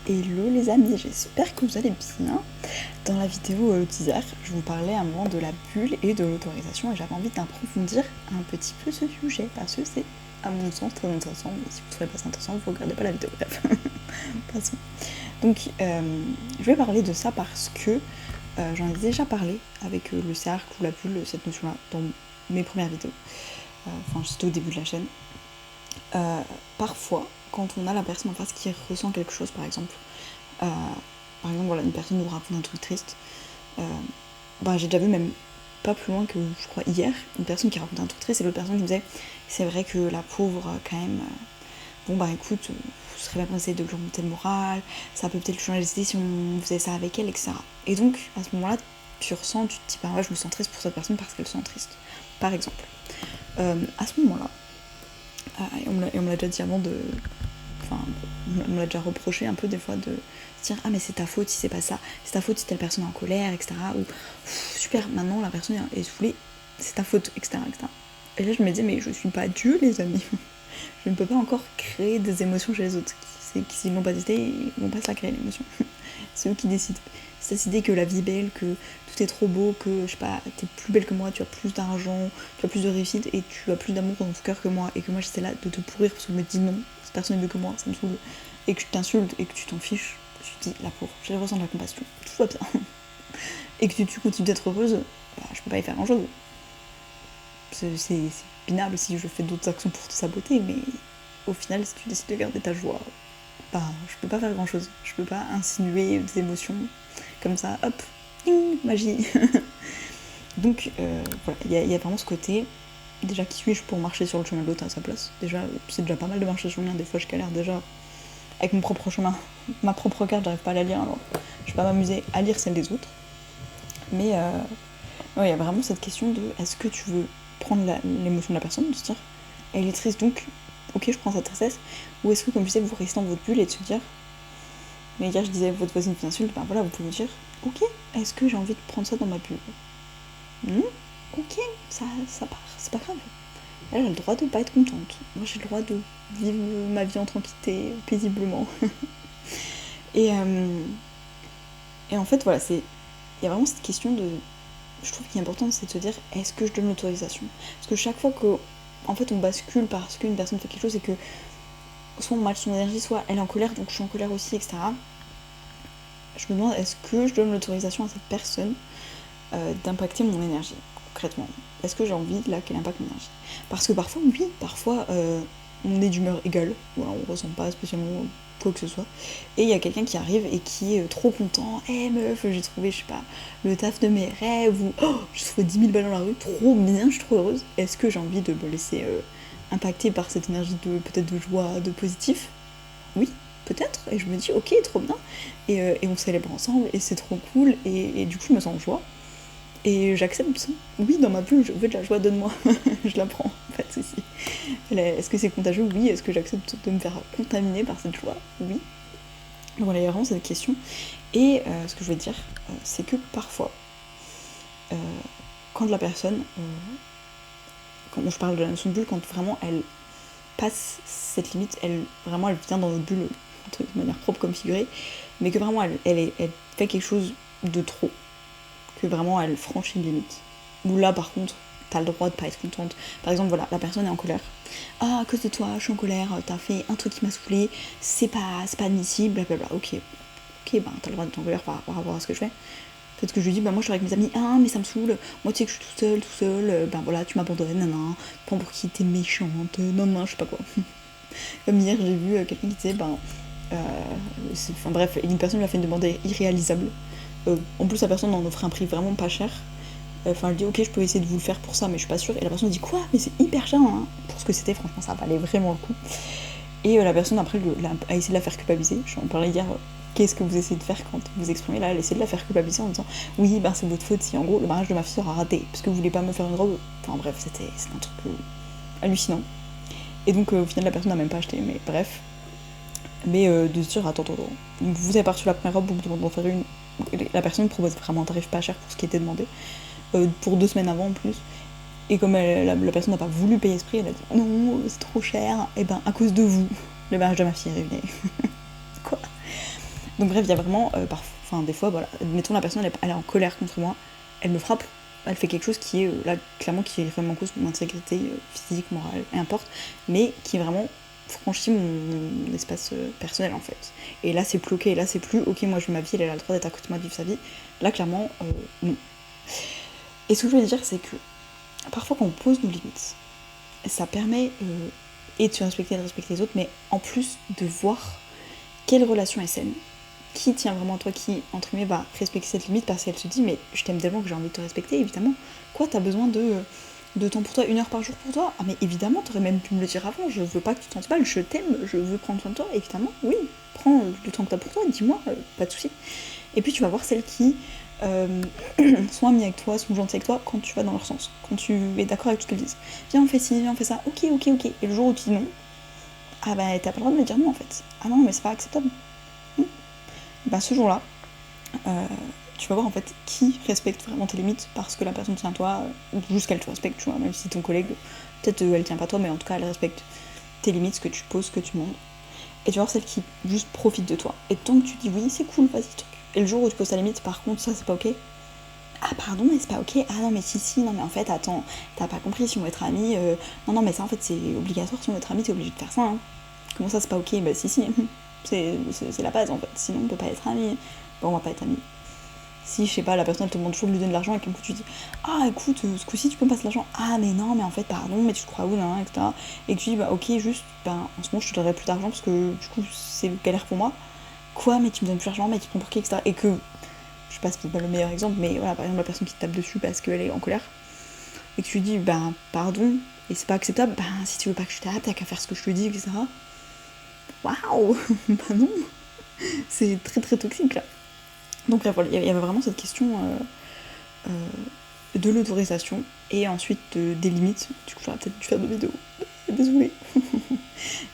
Hello les amis, j'espère que vous allez bien. Dans la vidéo teaser, je vous parlais à un moment de la bulle et de l'autorisation et j'avais envie d'approfondir un petit peu ce sujet parce que c'est à mon sens très intéressant, mais si vous ne trouvez pas ça intéressant, vous ne regardez pas la vidéo, bref. Passons. Donc je vais parler de ça parce que j'en ai déjà parlé avec le cercle ou la bulle, cette notion-là, dans mes premières vidéos. Enfin, c'était au début de la chaîne. Parfois, quand on a la personne en face qui ressent quelque chose, par exemple, voilà, une personne nous raconte un truc triste, j'ai déjà vu même pas plus loin que, je crois, hier, une personne qui racontait un truc triste et l'autre personne qui me disait c'est vrai que la pauvre, quand même, écoute, ce serait bien d'essayer de lui remonter le moral, ça peut peut-être changer les idées si on faisait ça avec elle, etc. Et donc, à ce moment-là, tu ressens, tu te dis, ouais, je me sens triste pour cette personne parce qu'elle se sent triste, par exemple. À ce moment-là, et on me l'a déjà dit avant de. Enfin, on me l'a déjà reproché un peu des fois de se dire ah mais c'est ta faute si c'est pas ça, c'est ta faute si telle personne est en colère, etc. Ou super, maintenant la personne est saoulée, c'est ta faute, etc., etc. Et là je me dis mais je suis pas Dieu les amis, je ne peux pas encore créer des émotions chez les autres. Qui s'ils n'ont pas décidé, ils vont pas se la créer l'émotion. C'est eux qui décident. C'est cette idée que la vie est belle, que tout est trop beau, que je sais pas, t'es plus belle que moi, tu as plus d'argent, tu as plus de réussite et tu as plus d'amour dans ton cœur que moi et que moi j'étais là de te pourrir parce que je me dis non, cette personne est mieux que moi, ça me saoule, et que tu t'insultes et que tu t'en fiches, tu te dis la pauvre, j'ai ressenti de la compassion, tout va bien. Et que tu continues d'être heureuse, je peux pas y faire grand chose. C'est binable si je fais d'autres actions pour te saboter, mais au final, si tu décides de garder ta joie, je peux pas faire grand chose. Je peux pas insinuer des émotions comme ça, hop, ding, magie. Donc voilà, il y a vraiment ce côté, déjà qui suis-je pour marcher sur le chemin de l'autre à sa place. Déjà, c'est déjà pas mal de marcher sur le mien, des fois je galère déjà avec mon propre chemin. Ma propre carte, j'arrive pas à la lire, alors je vais pas m'amuser à lire celle des autres. Mais il y a vraiment cette question de est-ce que tu veux prendre l'émotion de la personne, de se dire elle est triste donc ok je prends sa tristesse, ou est-ce que comme tu sais vous restez dans votre bulle et de se dire mais hier je disais votre voisine vous insulte, voilà vous pouvez vous dire ok est-ce que j'ai envie de prendre ça dans ma bulle, ok ça part, c'est pas grave, elle a le droit de pas être contente, moi j'ai le droit de vivre ma vie en tranquillité paisiblement. et en fait voilà, il y a vraiment cette question de, je trouve qu'il est important, c'est de se dire est-ce que je donne l'autorisation, parce que chaque fois que en fait on bascule parce qu'une personne fait quelque chose et que soit on match son énergie, soit elle est en colère donc je suis en colère aussi, etc. Je me demande est-ce que je donne l'autorisation à cette personne d'impacter mon énergie concrètement, est-ce que j'ai envie là qu'elle impacte mon énergie, parce que parfois oui, parfois on est d'humeur égale, voilà, on ressent pas spécialement quoi que ce soit, et il y a quelqu'un qui arrive et qui est trop content, meuf j'ai trouvé je sais pas le taf de mes rêves, ou j'ai trouvé 10 000 balles dans la rue, trop bien, je suis trop heureuse, est-ce que j'ai envie de me laisser impacter par cette énergie de peut-être de joie, de positif, oui peut-être, et je me dis ok trop bien, et on célèbre ensemble et c'est trop cool, et du coup je me sens en joie et j'accepte ça. Oui, dans ma bulle, je veux de la joie, donne-moi. Je la prends, pas de soucis. Est-ce que c'est contagieux? Oui. Est-ce que j'accepte de me faire contaminer par cette joie? Oui. Donc voilà, il y a vraiment cette question. Et ce que je veux dire, c'est que parfois, quand la personne, quand je parle de la notion de bulle, quand vraiment elle passe cette limite, elle vient dans notre bulle de manière propre comme figurée, mais que vraiment elle fait quelque chose de trop, que vraiment elle franchit une limite. Où là par contre, t'as le droit de pas être contente. Par exemple, voilà, la personne est en colère. Ah, à cause de toi, je suis en colère, t'as fait un truc qui m'a saoulé, c'est pas admissible, blablabla. Ok, t'as le droit d'être en colère par rapport à ce que je fais. Peut-être que je lui dis, moi je suis avec mes amis, mais ça me saoule, moi tu sais que je suis tout seul, voilà, tu m'abandonnes, nanana, prends pour qui t'es méchante, non, je sais pas quoi. Comme hier, j'ai vu quelqu'un qui disait, bref, une personne lui a fait une demande irréalisable. En plus, la personne en offrait un prix vraiment pas cher. Enfin, elle dit ok, je peux essayer de vous le faire pour ça, mais je suis pas sûre. Et la personne dit quoi? Mais c'est hyper cher, hein. Pour ce que c'était, franchement, ça valait vraiment le coup. Et la personne après a essayé de la faire culpabiliser. J'en parlais hier. Qu'est-ce que vous essayez de faire quand vous exprimez? Là, elle essaie de la faire culpabiliser en disant oui, c'est votre faute si en gros le mariage de ma fille sera raté parce que vous voulez pas me faire une robe. Enfin bref, c'était un truc hallucinant. Et donc au final, la personne n'a même pas acheté. Mais bref. Mais de se dire attends. Vous avez pas reçu la première robe, vous me demandez d'en faire une. La personne propose vraiment un tarif pas cher pour ce qui était demandé. Pour 2 semaines avant en plus. Et comme la personne n'a pas voulu payer ce prix, elle a dit non, c'est trop cher, et à cause de vous, le mariage de ma fille est ruiné. Quoi? Donc bref, il y a vraiment, des fois, voilà, admettons la personne elle est en colère contre moi, elle me frappe, elle fait quelque chose qui est là clairement qui est vraiment en cause mon intégrité physique, morale, importe, mais qui est vraiment franchit mon espace personnel en fait. Et là c'est bloqué, et là c'est plus ok, moi je vis ma vie, elle a le droit d'être à côté de moi, de vivre sa vie. Là clairement, non. Et ce que je veux dire, c'est que parfois quand on pose nos limites, ça permet et de se respecter et de respecter les autres, mais en plus de voir quelle relation est saine, qui tient vraiment à toi, qui, entre guillemets, va respecter cette limite parce qu'elle se dit mais je t'aime tellement que j'ai envie de te respecter, évidemment. Quoi, t'as besoin de temps pour toi, 1 heure par jour pour toi? Ah mais évidemment, t'aurais même pu me le dire avant, je veux pas que tu t'en balles, je t'aime, je veux prendre soin de toi, évidemment, oui, prends le temps que t'as pour toi, dis-moi, pas de soucis. Et puis tu vas voir celles qui sont amies avec toi, sont gentilles avec toi quand tu vas dans leur sens, quand tu es d'accord avec tout ce qu'elles disent. Viens on fait ci, viens on fait ça, ok, ok, ok. Et le jour où tu dis non, ah bah t'as pas le droit de me dire non en fait. Ah non mais c'est pas acceptable. Bah ce jour-là, tu vas voir en fait qui respecte vraiment tes limites parce que la personne tient à toi, ou juste qu'elle te respecte, tu vois, même si ton collègue, peut-être elle tient pas à toi, mais en tout cas elle respecte tes limites, ce que tu poses, ce que tu demandes. Et tu vas voir celle qui juste profite de toi. Et tant que tu dis oui, c'est cool, vas-y, truc. Et le jour où tu poses ta limite, par contre, ça c'est pas ok. Ah pardon, mais c'est pas ok. Ah non, mais si, non, mais en fait, attends, t'as pas compris, si on veut être amis, non, non, mais ça en fait c'est obligatoire, si on veut être amis, t'es obligé de faire ça. Hein. Comment ça c'est pas ok? Bah si, c'est la base en fait, sinon on peut pas être amis. Bon, on va pas être amis. Si, je sais pas, la personne elle te demande toujours de lui donner de l'argent et qu'un coup tu dis ah écoute, ce coup-ci tu peux me passer de l'argent. Ah mais non, mais en fait, pardon, mais tu te crois où, nan, etc. Et que tu dis bah ok, juste, ben en ce moment je te donnerai plus d'argent parce que du coup c'est galère pour moi. Quoi, mais tu me donnes plus d'argent, mais tu te prends pour qui, etc. Et que, je sais pas si c'est pas le meilleur exemple, mais voilà, par exemple la personne qui te tape dessus parce qu'elle est en colère et que tu lui dis ben pardon et c'est pas acceptable, ben si tu veux pas que je t'arrête, t'as qu'à faire ce que je te dis, etc. Waouh. Bah non, c'est très très toxique là. Donc bref, voilà, il y avait vraiment cette question de l'autorisation et ensuite des limites. Du coup, j'aurais peut-être dû faire de vidéos. Désolée.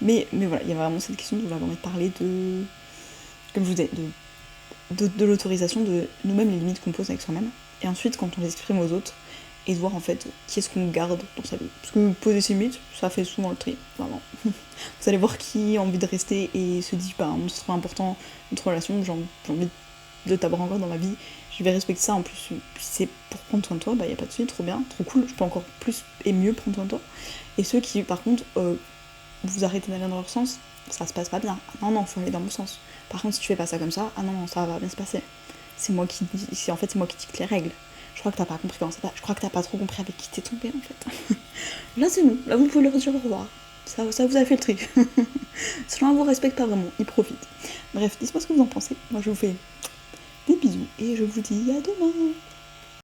mais voilà, il y a vraiment cette question de vouloir parler de, comme je vous disais, de l'autorisation de nous-mêmes, les limites qu'on pose avec soi-même. Et ensuite, quand on les exprime aux autres, et de voir en fait qui est-ce qu'on garde dans sa vie. Parce que poser ses limites, ça fait souvent le tri, vraiment. Vous allez voir qui a envie de rester et se dit, bah, c'est trop important, notre relation, j'ai envie de t'avoir encore dans ma vie, je vais respecter ça. En plus, si c'est pour prendre soin de toi, bah y a pas de souci, trop bien, trop cool, je peux encore plus et mieux prendre soin de toi. Et ceux qui, par contre, vous arrêtez d'aller dans leur sens, ça se passe pas bien. Ah non, non, faut aller dans mon sens. Par contre, si tu fais pas ça comme ça, ah non, non, ça va bien se passer. C'est moi qui dicte les règles. Je crois que t'as pas compris comment ça va. Je crois que t'as pas trop compris avec qui t'es tombé en fait. Là c'est bon, là vous pouvez leur dire au revoir. Ça vous a fait le tri. Sinon, on vous respecte pas vraiment, ils profitent. Bref, dites-moi ce que vous en pensez. Moi je vous fais des bisous et je vous dis à demain.